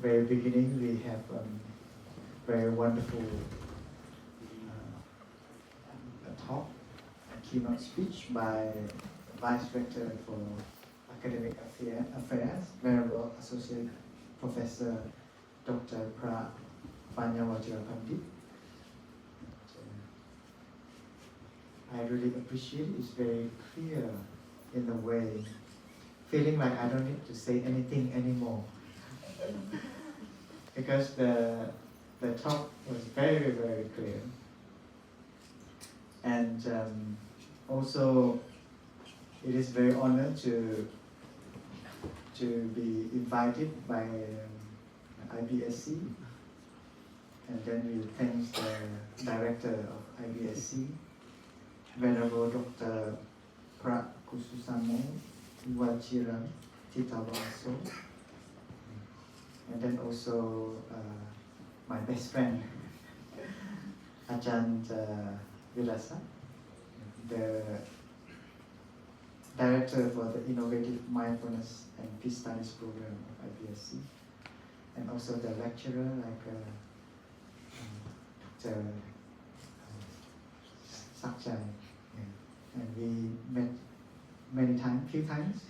very beginning, we have very wonderful talk, a keynote speech by Vice Rector for Academic Affairs, Venerable Associate Professor Dr. Pandit. I really appreciate it. It's very clear in a way, feeling like I don't need to say anything anymore. Because the talk was very, very clear. And also, it is very honored to be invited by IBSC. And then we thank the director of IBSC, Venerable Dr. Prakususamo Wachiram Titawaso. And then also my best friend, Ajahn Vilasa, the director for the Innovative Mindfulness and Peace Studies program of IBSC, and also the lecturer like Dr. Sakchai. And we met few times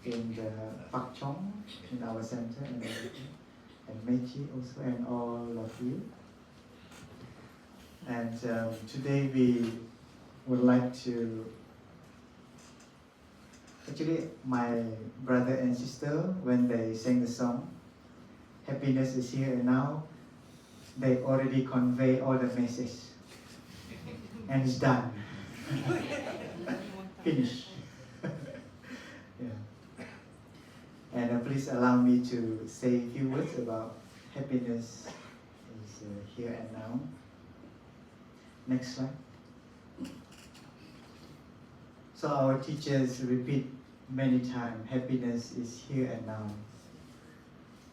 in the Pak Chong, in our center, and Meiji also, and all of you. And today we would like to, actually my brother and sister, when they sang the song, Happiness is Here and Now, they already convey all the message. And it's done. Finish. Yeah. And please allow me to say a few words about happiness is here and now. Next slide. So our teachers repeat many times, happiness is here and now.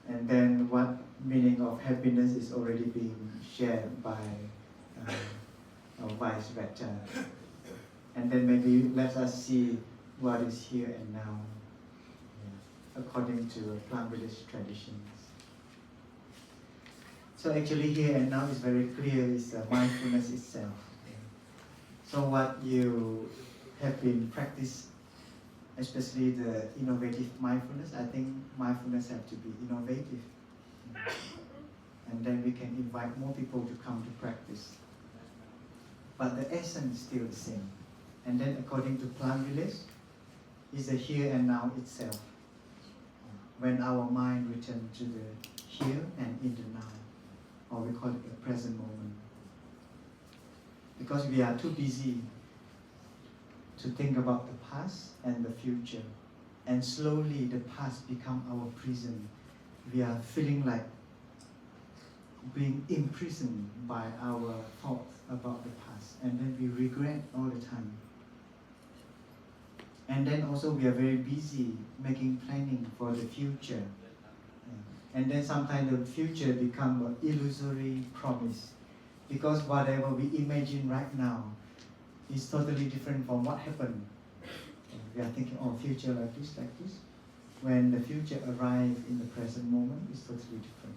And then what meaning of happiness is already being shared by our Vice Rector. And then maybe let us see what is here and now, according to Plum Village traditions. So actually here and now is very clear, is mindfulness itself. So what you have been practiced, especially the innovative mindfulness, I think mindfulness have to be innovative. And then we can invite more people to come to practice. But the essence is still the same. And then according to Plum Village, is the here and now itself. When our mind returns to the here and in the now, or we call it the present moment. Because we are too busy to think about the past and the future. And slowly the past become our prison. We are feeling like being imprisoned by our thoughts about the past. And then we regret all the time. And then also we are very busy making planning for the future. And then sometimes the future becomes an illusory promise. Because whatever we imagine right now is totally different from what happened. We are thinking, oh, future like this. When the future arrives in the present moment, it's totally different.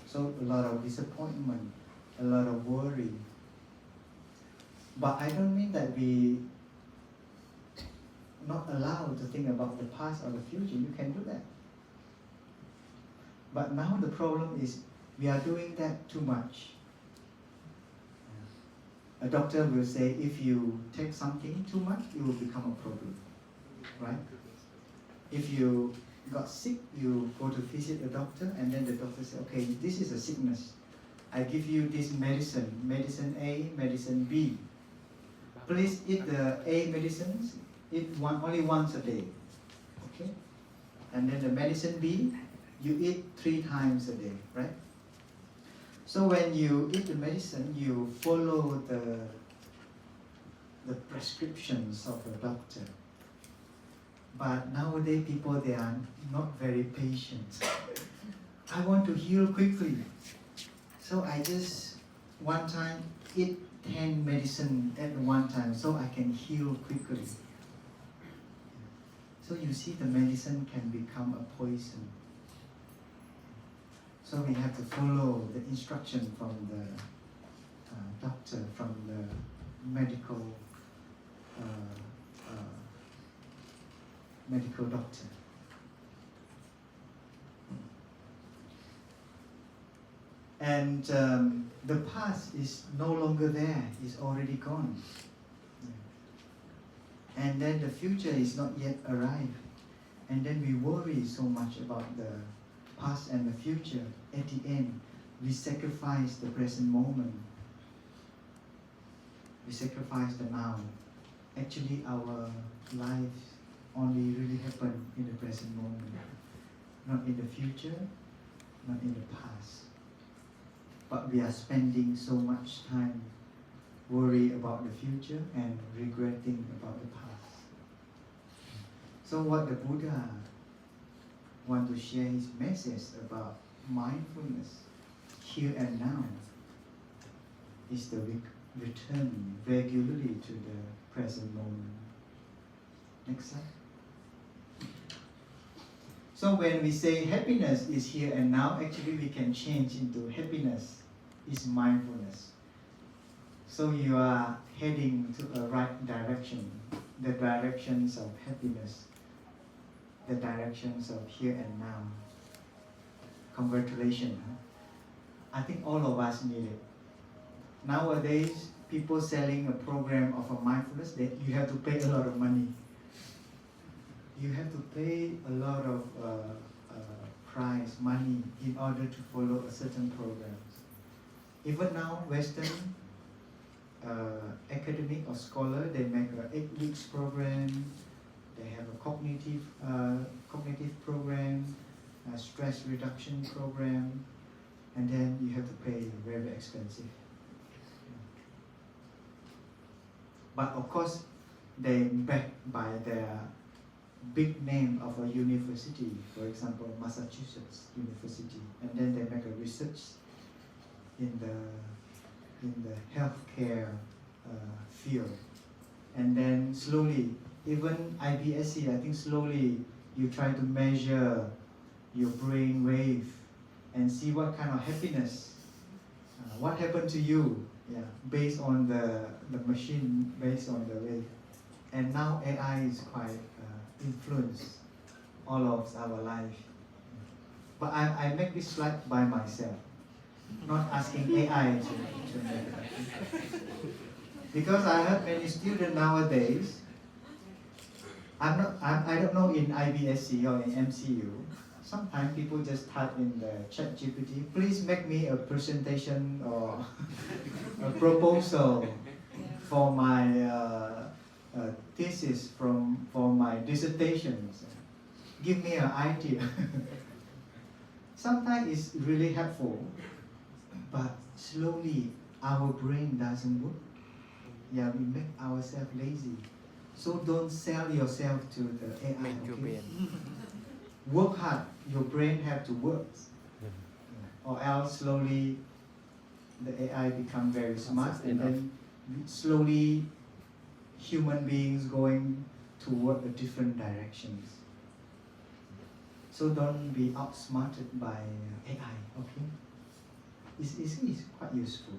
So a lot of disappointment, a lot of worry. But I don't mean that we not allowed to think about the past or the future. You can do that. But now the problem is we are doing that too much. A doctor will say if you take something too much, it will become a problem, right? If you got sick, you go to visit a doctor, and then the doctor says, okay, this is a sickness. I give you this medicine, medicine A, medicine B. Please eat the A medicines, only once a day, okay? And then the medicine B, you eat 3 times a day, right? So when you eat the medicine, you follow the prescriptions of the doctor. But nowadays people, they are not very patient. I want to heal quickly. So I just one time eat 10 medicine at one time so I can heal quickly. So you see the medicine can become a poison. So we have to follow the instruction from the doctor, from the medical medical doctor. And the past is no longer there, it's already gone. And then the future is not yet arrived. And then we worry so much about the past and the future. At the end, we sacrifice the present moment. We sacrifice the now. Actually, our lives only really happen in the present moment. Not in the future, not in the past. But we are spending so much time worry about the future and regretting about the past. So what the Buddha wants to share his message about mindfulness here and now is the return regularly to the present moment. Next slide. So when we say happiness is here and now, actually we can change into happiness is mindfulness. So you are heading to a right direction, the directions of happiness, the directions of here and now. Congratulations. I think all of us need it. Nowadays, people selling a program of a mindfulness, that you have to pay a lot of money. You have to pay a lot of price, money, in order to follow a certain program. Even now, Western academic or scholar, they make an 8 weeks program. They have a cognitive program, a stress reduction program, and then you have to pay very expensive. But of course, they backed by their big name of a university, for example, Massachusetts University, and then they make a research in the healthcare field, and then slowly, even IBSC, I think slowly you try to measure your brain wave and see what kind of happiness, what happened to you, based on the machine, based on the wave. And now AI is quite influence all of our life. But I make this slide by myself, not asking AI to make it. Because I heard many students nowadays, I don't know in IBSC or in MCU, sometimes people just type in the chat GPT, please make me a presentation or a proposal for my thesis for my dissertations. Give me an idea. Sometimes it's really helpful, but slowly our brain doesn't work. We make ourselves lazy. So don't sell yourself to the AI. Okay? Work hard. Your brain have to work, or else slowly the AI become very smart, and then slowly human beings going toward a different directions. So don't be outsmarted by AI, okay? It's quite useful.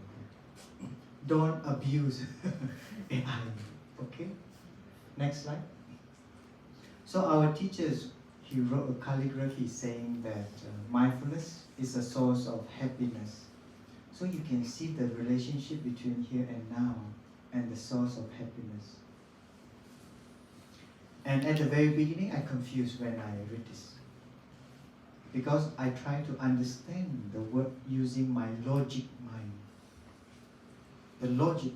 Don't abuse AI, okay? Next slide. So our teachers, he wrote a calligraphy saying that mindfulness is a source of happiness. So you can see the relationship between here and now and the source of happiness. And at the very beginning, I confused when I read this, because I try to understand the word using my logic mind. The logic.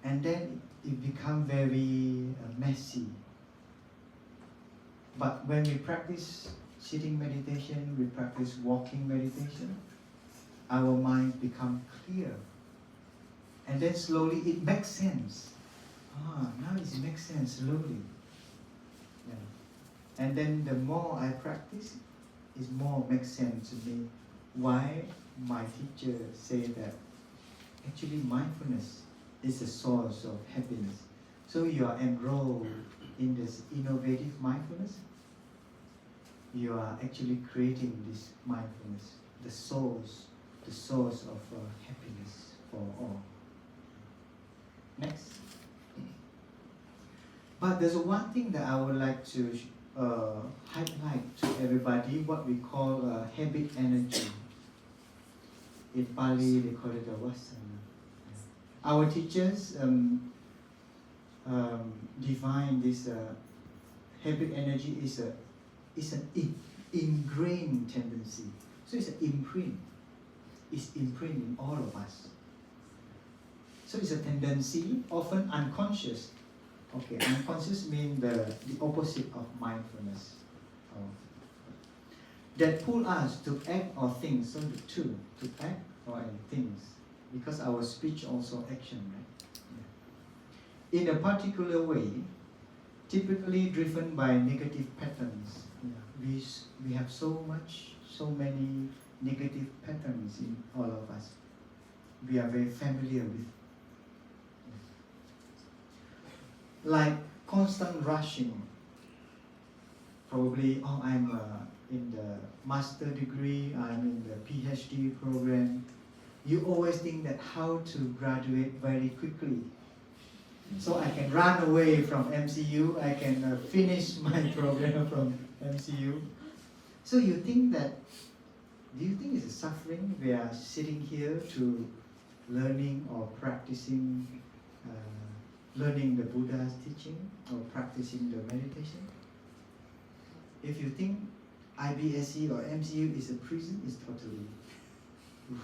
And then it becomes very messy. But when we practice sitting meditation, we practice walking meditation, our mind becomes clear. And then slowly it makes sense. Now it makes sense slowly. And then the more I practice, it more makes sense to me why my teacher said that actually mindfulness is a source of happiness. So you are enrolled in this innovative mindfulness. you are actually creating this mindfulness, the source of happiness for all. Next. But there's one thing that I would like to highlight to everybody, what we call habit energy. In Pali, they call it a vasana. Our teachers define this habit energy is an ingrained tendency. So it's an imprint. It's imprint in all of us. So it's a tendency, often unconscious. Okay, unconscious means the opposite of mindfulness. That pull us to act or think. So the two, to act or things. Because our speech also action, right? Yeah. In a particular way, typically driven by negative patterns. Yeah. We have so many negative patterns in all of us. We are very familiar with. Like constant rushing. Probably, I'm in the master degree, I'm in the PhD program. You always think that how to graduate very quickly. So I can run away from MCU, I can finish my program from MCU. So do you think it's a suffering? We are sitting here to learning or practicing, learning the Buddha's teaching or practicing the meditation? If you think IBSC or MCU is a prison, it's totally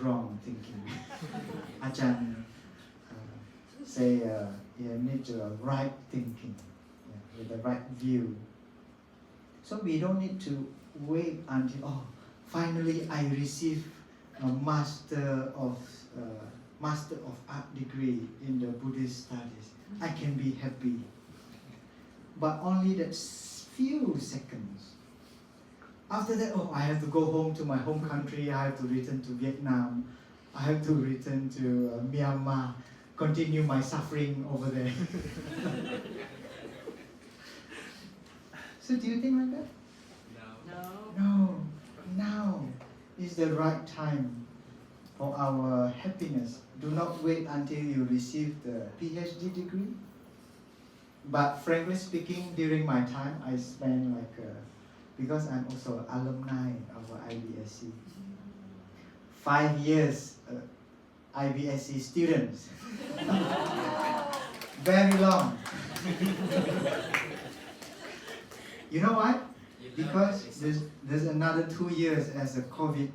wrong thinking. Ajahn say you need the right thinking, with the right view. So we don't need to wait until finally I receive a master of art degree in the Buddhist studies. I can be happy. But only that few seconds. After that, I have to go home to my home country, I have to return to Vietnam, I have to return to Myanmar, continue my suffering over there. So do you think like that? No. Now is the right time for our happiness. Do not wait until you receive the PhD degree. But frankly speaking, during my time, I spent because I'm also alumni of IBSC, 5 years IBSC students. Very long. You know why? Because there's another 2 years as a COVID.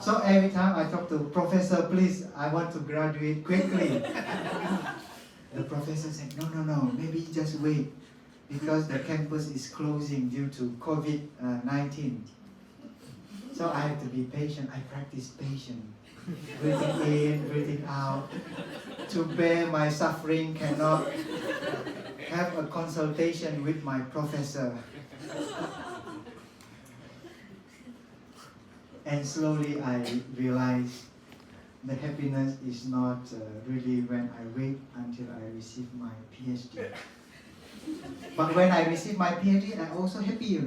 So every time I talk to professor, please, I want to graduate quickly. The professor said, no, maybe just wait, because the campus is closing due to COVID-19. So I have to be patient. I practice patience. Breathing in, breathing out. To bear my suffering, cannot have a consultation with my professor. And slowly I realized the happiness is not really when I wait until I receive my PhD. But when I receive my PhD, I'm also happy,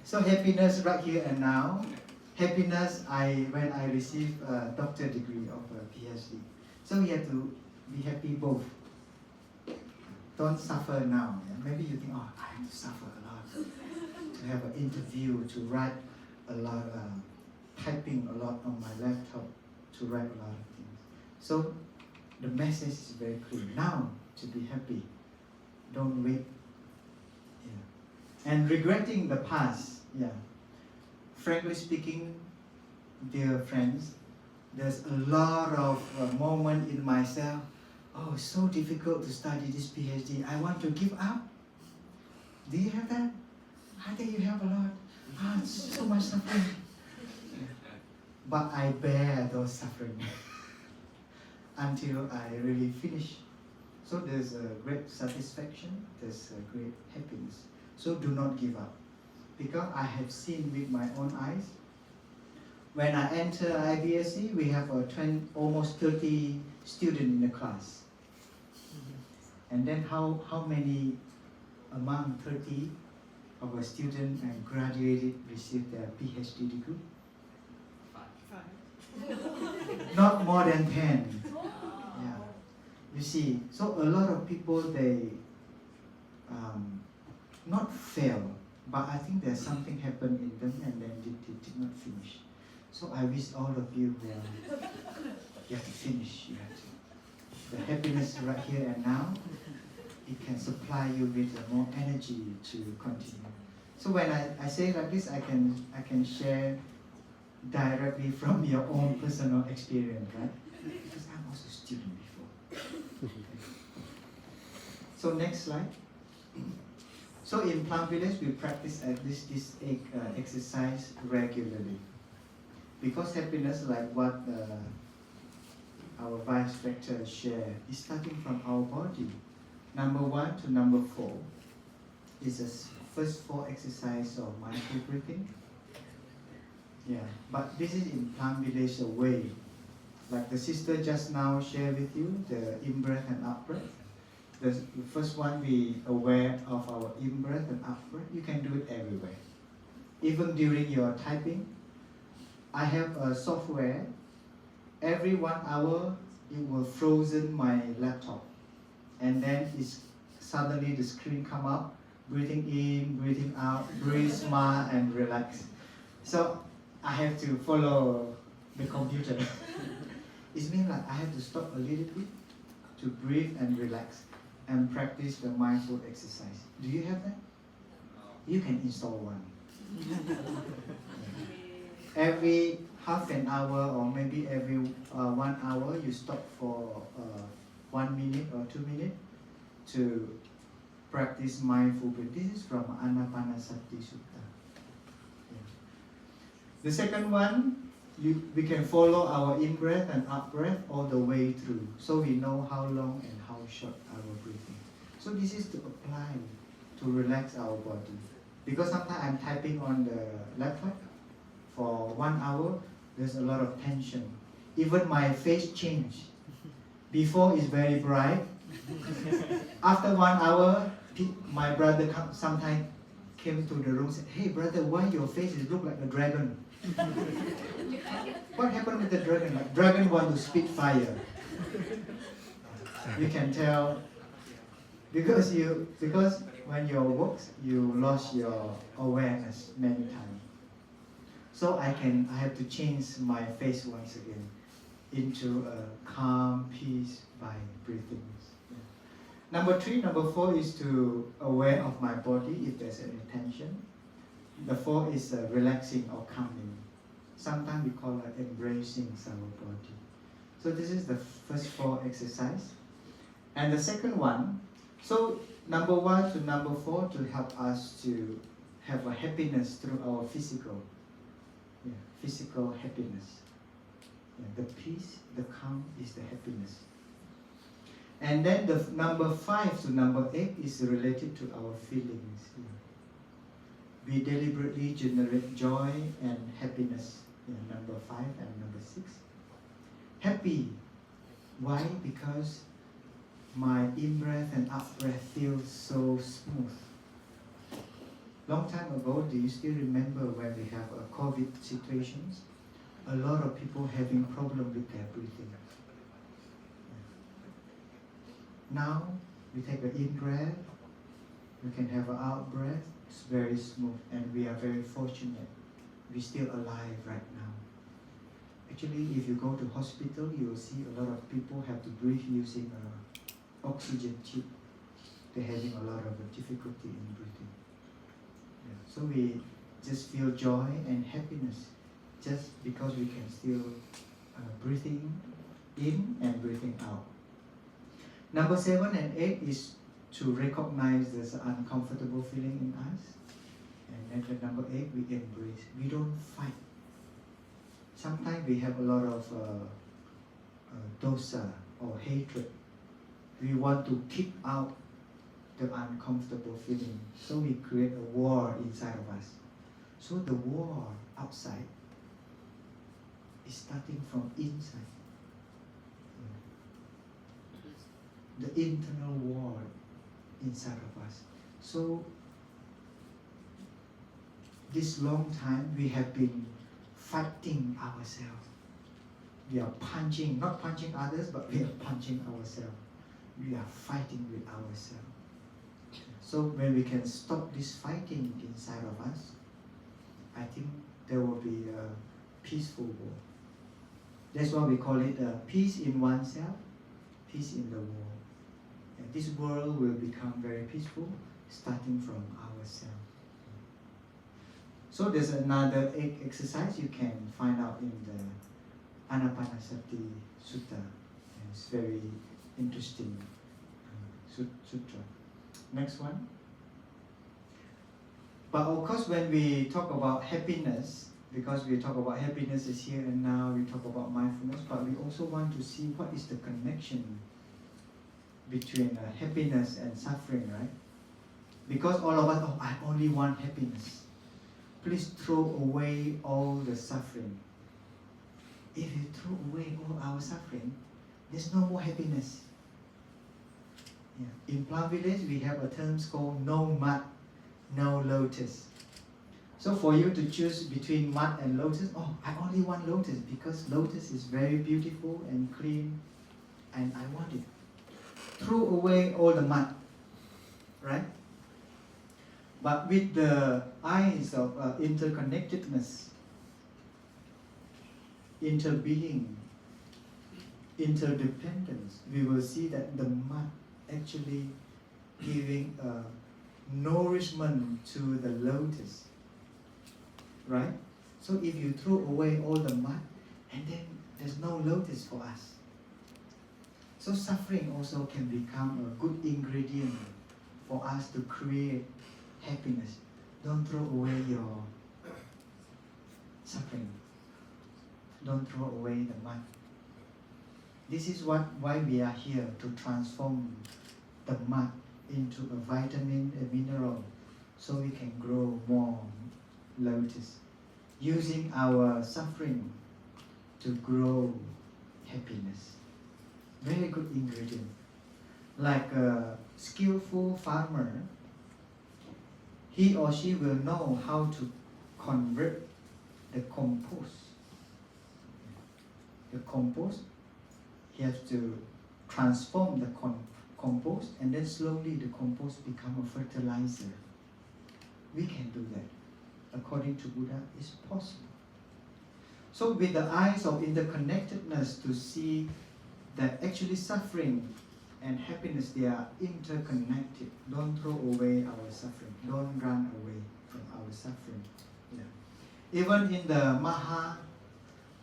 So happiness right here and now. Happiness when I receive a doctorate degree of a PhD. So we have to be happy both. Don't suffer now. Yeah? Maybe you think, I have to suffer a lot to have an interview, to write a lot, typing a lot on my laptop, to write a lot of things. So the message is very clear. Now, to be happy. Don't wait. Yeah. And regretting the past. Yeah. Frankly speaking, dear friends, there's a lot of moment in myself. It's so difficult to study this PhD. I want to give up. Do you have that? I think you have a lot. It's so much suffering. But I bear those suffering until I really finish. So there's a great satisfaction, there's a great happiness. So do not give up. Because I have seen with my own eyes, when I enter IBSC, we have almost 30 students in the class. And then how many among 30 our students and graduated receive their PhD degree? 5. Not more than 10. Yeah. You see, so a lot of people, they not fail, but I think there's something happened in them and then they did not finish. So I wish all of you, you have to finish. You have to. The happiness right here and now, it can supply you with more energy to continue. So when I say like this, I can share directly from your own personal experience, right? Because I'm also a student before. Okay. So next slide. So in Plum Village, we practice at least this exercise regularly. Because happiness, like what our vice rector shared, is starting from our body. Number 1 to number 4 is the first 4 exercise of mindful breathing. Yeah, but this is in Plum Village way. Like the sister just now shared with you, the in-breath and out-breath. The first one, be aware of our in-breath and out-breath. You can do it everywhere. Even during your typing, I have a software. Every 1 hour, it will frozen my laptop. And then suddenly the screen come up, breathing in, breathing out, breathe, smile, and relax. So I have to follow the computer. It means like I have to stop a little bit to breathe and relax and practice the mindful exercise. Do you have that? You can install one. Every half an hour or maybe every 1 hour, you stop for 1 minute or 2 minutes to practice mindful breathing. This is from Anapanasati Sutta. Yeah. The second one, we can follow our in-breath and out-breath all the way through, so we know how long and how short our breathing. So this is to apply, to relax our body. Because sometimes I'm typing on the laptop for 1 hour, there's a lot of tension. Even my face change. Before it's very bright. After 1 hour, my brother sometimes came to the room and said, "Hey brother, why your face look like a dragon?" What happened with the dragon? Like dragon want to spit fire. You can tell because when you work, you lost your awareness many times. So I have to change my face once again into a calm peace by breathing. Yeah. Number 4 is to aware of my body if there's any tension. The 4 is relaxing or calming. Sometimes we call it embracing our body. So this is the first 4 exercise. And the second one, so number 1 to number 4 to help us to have a happiness through our physical happiness. Yeah, the peace, the calm is the happiness. And then the number 5 to number 8 is related to our feelings. Yeah. We deliberately generate joy and happiness in number 5 and number 6. Happy. Why? Because my in-breath and out-breath feels so smooth. Long time ago, do you still remember when we have a COVID situations? A lot of people having problem with their breathing. Now, we take an in-breath, we can have an out-breath, it's very smooth, and we are very fortunate. We're still alive right now. Actually, if you go to hospital, you will see a lot of people have to breathe using an oxygen tube. They're having a lot of difficulty in breathing. Yeah. So we just feel joy and happiness just because we can still breathing in and breathing out. Number 7 and 8 is to recognize there's an uncomfortable feeling in us. And then number 8, we embrace. We don't fight. Sometimes we have a lot of dosa or hatred. We want to kick out the uncomfortable feeling. So we create a war inside of us. So the war outside is starting from inside. The internal war inside of us. So this long time we have been fighting ourselves. We are punching, not punching others, but we are punching ourselves. We are fighting with ourselves. So when we can stop this fighting inside of us, I think there will be a peaceful world. That's why we call it peace in oneself, peace in the world. And this world will become very peaceful, starting from ourselves. So there's another exercise you can find out in the Anapanasati Sutta. And it's very interesting sutra. Next one. But of course, when we talk about happiness, because we talk about happiness is here and now, we talk about mindfulness, but we also want to see what is the connection between happiness and suffering, right? Because all of us, oh, I only want happiness. Please throw away all the suffering. If you throw away all our suffering, there's no more happiness. Yeah. In Plum village, we have a term called no mud, no lotus. So for you to choose between mud and lotus, oh, I only want lotus because lotus is very beautiful and clean and I want it. Throw away all the mud, right? But with the eyes of interconnectedness, interbeing, interdependence, we will see that the mud actually giving nourishment to the lotus, right? So if you throw away all the mud, and then there's no lotus for us. So suffering also can become a good ingredient for us to create happiness. Don't throw away your suffering. Don't throw away the mud. This is why we are here, to transform the mud into a vitamin, a mineral, so we can grow more lotus, using our suffering to grow happiness. Very good ingredient. Like a skillful farmer, he or she will know how to convert the compost. The compost, he has to transform the compost, and then slowly the compost become a fertilizer. We can do that. According to Buddha, it's possible. So with the eyes of interconnectedness, to see that actually suffering and happiness, they are interconnected. Don't throw away our suffering. Don't run away from our suffering. Yeah. Even in the Maha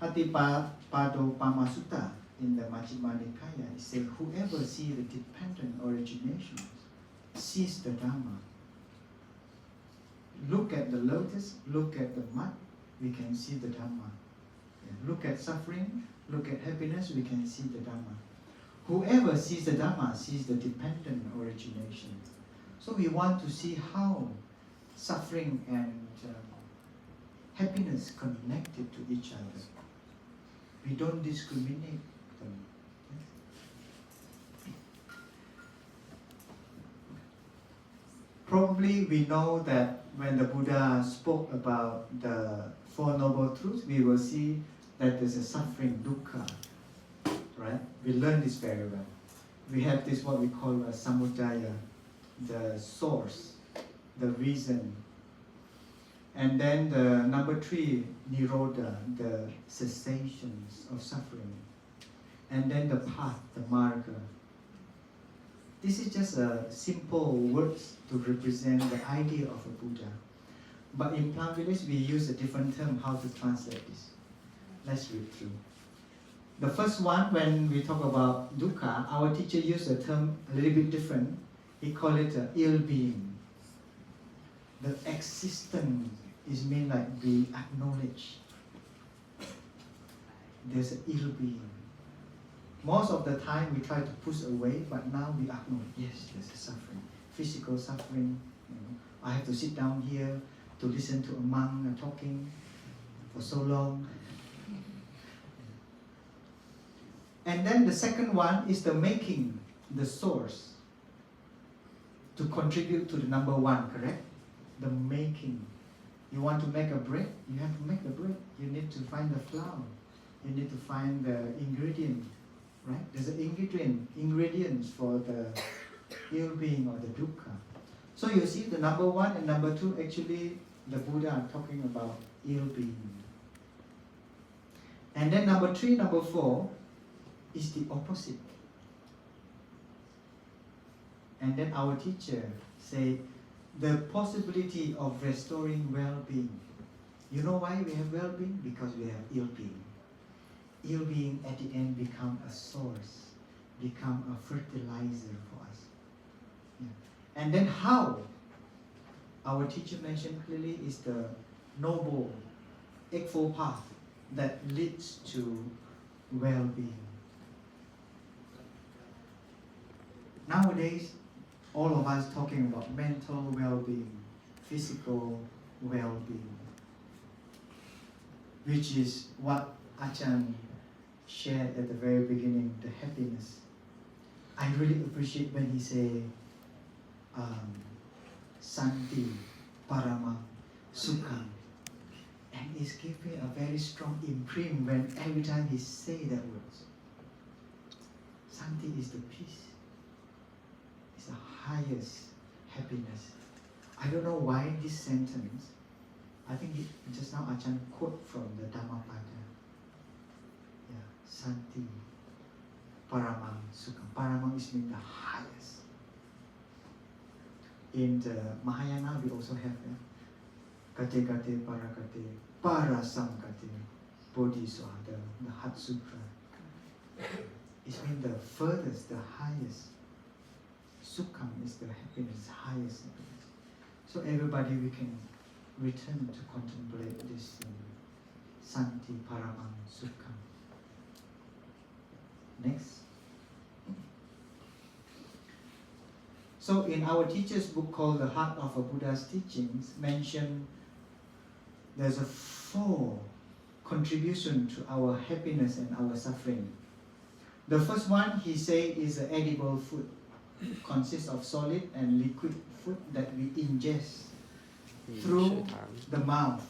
Hatipado Sutta, in the Majjhima Nikaya, it says, whoever sees the dependent originations sees the Dhamma. Look at the lotus, look at the mud, we can see the Dhamma. Yeah. Look at suffering, look at happiness, we can see the Dhamma. Whoever sees the Dhamma sees the dependent origination. So we want to see how suffering and happiness connected to each other. We don't discriminate them. Probably we know that when the Buddha spoke about the Four Noble Truths, we will see that there's a suffering, dukkha, right? We learn this very well. We have this what we call a samudaya, the source, the reason. And then the number 3, nirodha, the cessations of suffering. And then the path, the marga. This is just a simple words to represent the idea of a Buddha. But in Plum village, we use a different term how to translate this. Let's read through. The first one, when we talk about dukkha, our teacher used a term a little bit different. He called it ill being. The existence is mean like we acknowledge there's an ill being. Most of the time we try to push away, but now we acknowledge, yes, there's a suffering, physical suffering. I have to sit down here to listen to a monk talking for so long. And then the second one is the making, the source, to contribute to the number 1, correct? The making. You want to make a bread, you have to make the bread. You need to find the flour. You need to find the ingredient, right? There's an ingredients for the ill-being or the dukkha. So you see the number 1 and number 2, actually the Buddha are talking about ill-being. And then number 3, number 4 is the opposite. And then our teacher say the possibility of restoring well-being. You know why we have well-being? Because we have ill-being. Ill-being at the end become a source, become a fertilizer for us. Yeah. And then how? Our teacher mentioned clearly is the noble, eightfold path that leads to well-being. Nowadays, all of us talking about mental well-being, physical well-being, which is what Ajahn shared at the very beginning, the happiness. I really appreciate when he say, Santi, Parama, Sukha. And it gives me a very strong imprint when every time he say that words. Santi is the peace. It's the highest happiness. I don't know why this sentence. I think just now Ajahn quote from the Dhammapada. Yeah, Santi, Paramam, Sukham. Paramam is mean the highest. In the Mahayana, we also have Kate Kate Parakate, Parasamkate, Bodhisattva, the Hat Sutra. It means the furthest, the highest. Sukham is the happiness, highest happiness. So everybody, we can return to contemplate this Santi Paramam Sukham. Next. So in our teacher's book called The Heart of a Buddha's Teachings, mentioned there's a 4 contribution to our happiness and our suffering. The first one, he say, is an edible food. Consists of solid and liquid food that we ingest through the mouth.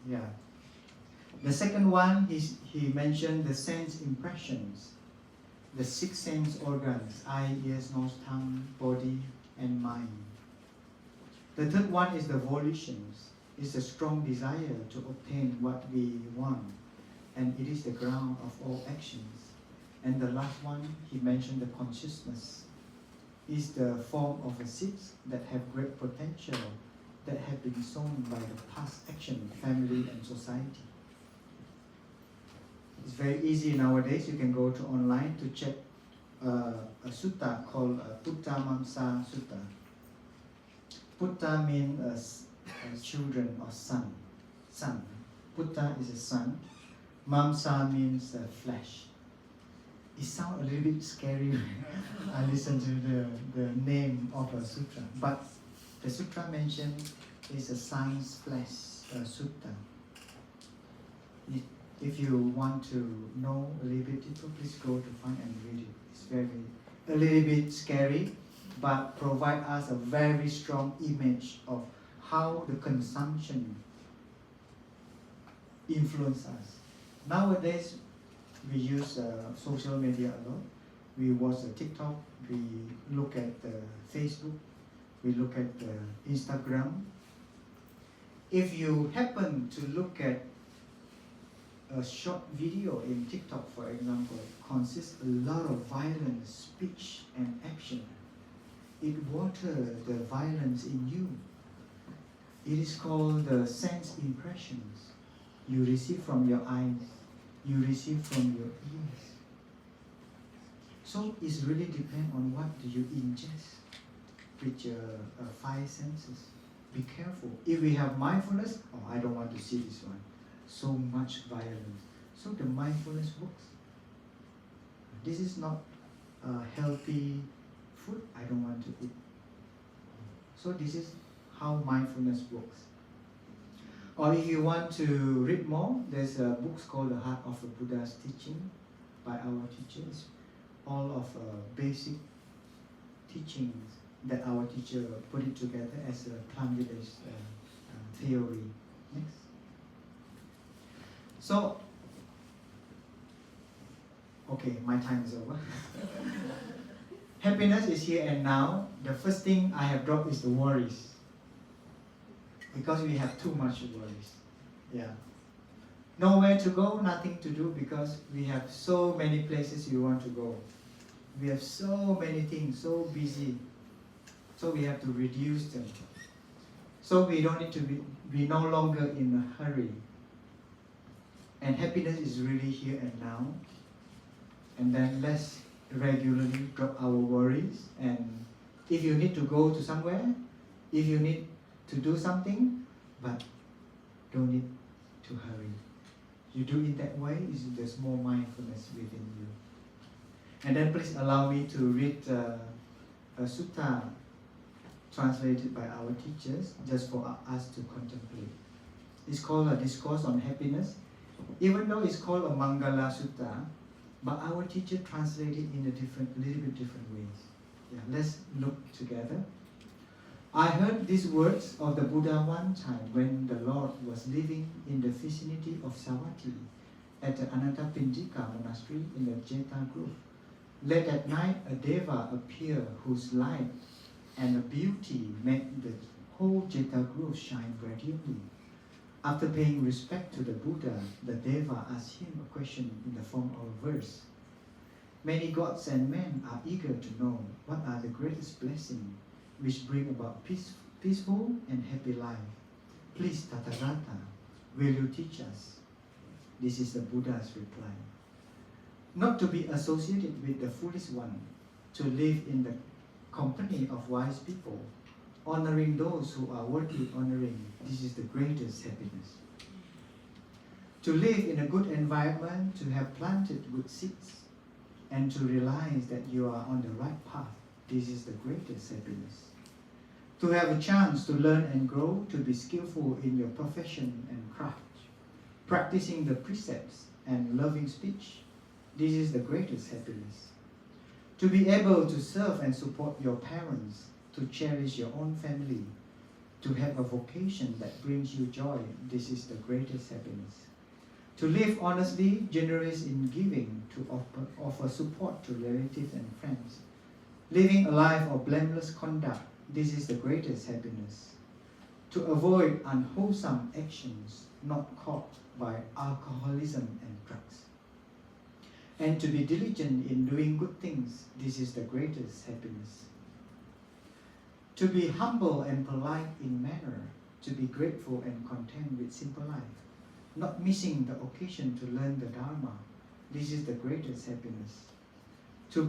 Yeah. The second one, he mentioned the sense impressions, the 6 sense organs, eye, ears, nose, tongue, body, and mind. The third one is the volitions. It's a strong desire to obtain what we want, and it is the ground of all actions. And the last one, he mentioned the consciousness. Is the form of a seeds that have great potential, that have been sown by the past action, family and society. It's very easy nowadays. You can go to online to check a sutta called Putta Mamsa Sutta. Putta means children or son. Son. Putta is a son. Mamsa means flesh. It sounds a little bit scary when I listen to the name of a sutra. But the sutra mentioned is a son's flesh sutta. If you want to know a little bit deeper, please go to find and read it. It's a little bit scary, but provide us a very strong image of how the consumption influences us. Nowadays, we use social media a lot. We watch TikTok, we look at Facebook, we look at Instagram. If you happen to look at a short video in TikTok, for example, consists a lot of violence, speech and action. It waters the violence in you. It is called the sense impressions you receive from your eyes, you receive from your ears. So it really depends on what do you ingest with your 5 senses. Be careful. If we have mindfulness, I don't want to see this one. So much violence. So the mindfulness works. This is not healthy food. I don't want to eat. So this is how mindfulness works. Or if you want to read more, there's a book called The Heart of a Buddha's Teaching by our teachers. All of basic teachings that our teacher put it together as a Plum theory. Next. So, okay, my time is over. Happiness is here and now. The first thing I have dropped is the worries. Because we have too much worries. Yeah. Nowhere to go, nothing to do, because we have so many places we want to go. We have so many things, so busy. So we have to reduce them. So we don't need to be no longer in a hurry. And happiness is really here and now. And then let's regularly drop our worries. And if you need to go to somewhere, if you need to do something, but don't need to hurry. You do it that way, there's more mindfulness within you. And then please allow me to read a sutta translated by our teachers, just for us to contemplate. It's called a Discourse on Happiness. Even though it's called a Mangala Sutta, but our teacher translated it in a little bit different ways. Yeah, let's look together. I heard these words of the Buddha one time when the Lord was living in the vicinity of Savatthi at the Anathapindika monastery in the Jeta Grove. Late at night, a deva appeared whose light and a beauty made the whole Jeta Grove shine radiantly. After paying respect to the Buddha, the deva asked him a question in the form of a verse. Many gods and men are eager to know what are the greatest blessings which bring about peaceful and happy life. Please, Tathagata, will you teach us? This is the Buddha's reply. Not to be associated with the foolish one, to live in the company of wise people, honoring those who are worthy honoring. This is the greatest happiness. To live in a good environment, to have planted good seeds, and to realize that you are on the right path. This is the greatest happiness. To have a chance to learn and grow, to be skillful in your profession and craft, practicing the precepts and loving speech. This is the greatest happiness. To be able to serve and support your parents, to cherish your own family, to have a vocation that brings you joy. This is the greatest happiness. To live honestly, generous in giving, to offer support to relatives and friends. Living a life of blameless conduct. This is the greatest happiness. To avoid unwholesome actions, not caught by alcoholism and drugs. And to be diligent in doing good things. This is the greatest happiness. To be humble and polite in manner. To be grateful and content with simple life. Not missing the occasion to learn the Dharma. This is the greatest happiness. To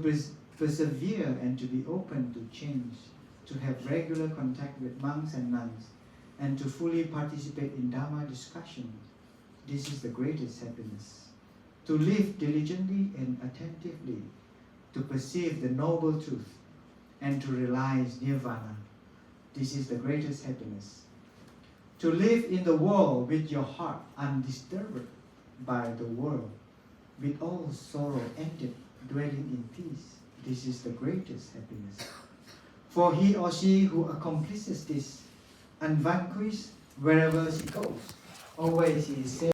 persevere and to be open to change. To have regular contact with monks and nuns, and to fully participate in Dharma discussion. This is the greatest happiness. To live diligently and attentively, to perceive the noble truth, and to realize Nirvana. This is the greatest happiness. To live in the world with your heart undisturbed by the world, with all sorrow ended, dwelling in peace. This is the greatest happiness. For he or she who accomplishes this, unvanquished wherever she goes, always he is safe.